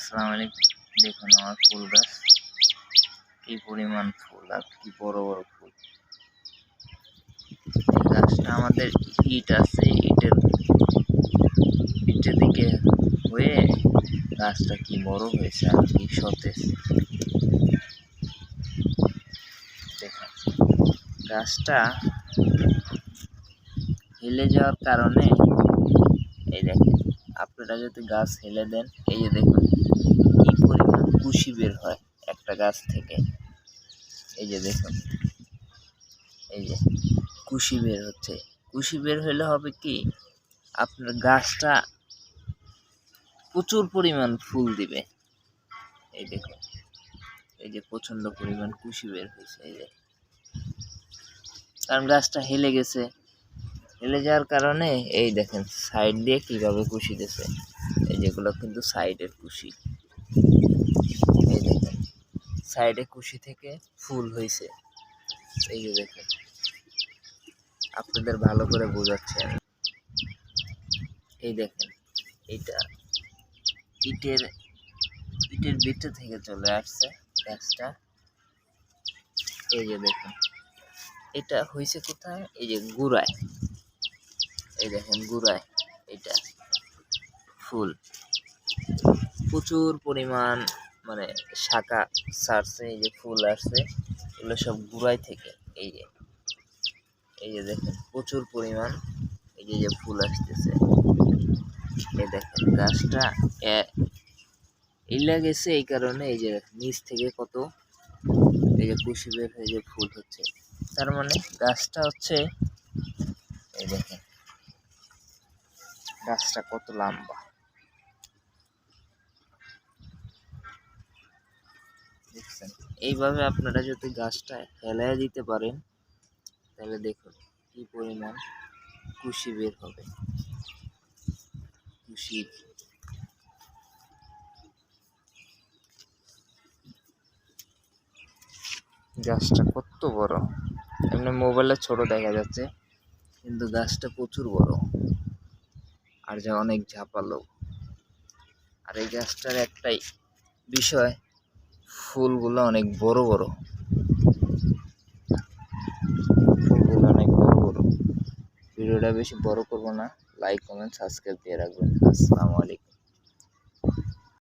আসসালামু আলাইকুম। দেখুন আমার ফুল গাছ, কি পরিমাণ ফুল আর কি বড় বড় ফুল। এই গাছটা আমাদের ইট আছে, ইটের দিকে হয়ে গাছটা কি বড় হয়েছে আর কি সতেজ। দেখুন গাছটা হেলে যাওয়ার কারণে এই দেখেন, আপনারা যদি গাছ হেলে দেন, এই যে দেখুন কি পরিমাণ কুশি বের হয় একটা গাছ থেকে। এই যে দেখুন, এই যে কুশি বের হচ্ছে। কুশি বের হলে হবে কি, আপনার গাছটা প্রচুর পরিমাণ ফুল দিবে। এই দেখুন, এই যে প্রচন্ড পরিমাণ কুশি বের হয়েছে। এই যে কারণ গাছটা হেলে গেছে, হেলে যাওয়ার কারণে এই দেখেন সাইড দিয়ে কিভাবে কুশি দিয়েছে। এই যেগুলো কিন্তু সাইডের কুশি। এই দেখেন সাইডে কুশি থেকে ফুল হয়েছে। এই যে দেখেন, আপনাদের ভালো করে বোঝাচ্ছে আমি। এই দেখেন, এটা ইটের ভিতর থেকে চলে আসছে গাছটা। এই যে দেখুন, এটা হয়েছে কোথায়, এই যে গুড়ায়। এই দেখেন গুড়ায় এটা ফুল প্রচুর পরিমাণ, মানে শাখা ছাড়ছে। এই যে ফুল আসছে, এগুলো সব গুড়াই থেকে। এই যে দেখেন প্রচুর পরিমাণ এই যে ফুল আসতেছে। এই দেখেন গাছটা ইলা গেছে, এই কারণে এই যে নিচ থেকে কত এই যে কুশি বের হয়ে যে ফুল হচ্ছে। তার মানে গাছটা হচ্ছে, এই দেখেন গাছটা কত লম্বা। দেখছেন, এইভাবে আপনারা যদি গাছটা হেলায় দিতে পারেন, তাহলে দেখুন কি পরিমাণ কুশি বের হবে। কুশি গাছটা কত বড়, এমনি মোবাইলে ছোট দেখা যাচ্ছে, কিন্তু গাছটা প্রচুর বড় আর যা অনেক ঝাপালো। আর এই গাছটার একটাই বিষয়, ফুলগুলো অনেক বড় বড়, ফুলগুলো অনেক বড় বড়। ভিডিওটা বেশি বড় করব না, লাইক কমেন্ট সাবস্ক্রাইব দিয়ে রাখবেন। আসসালামু আলাইকুম।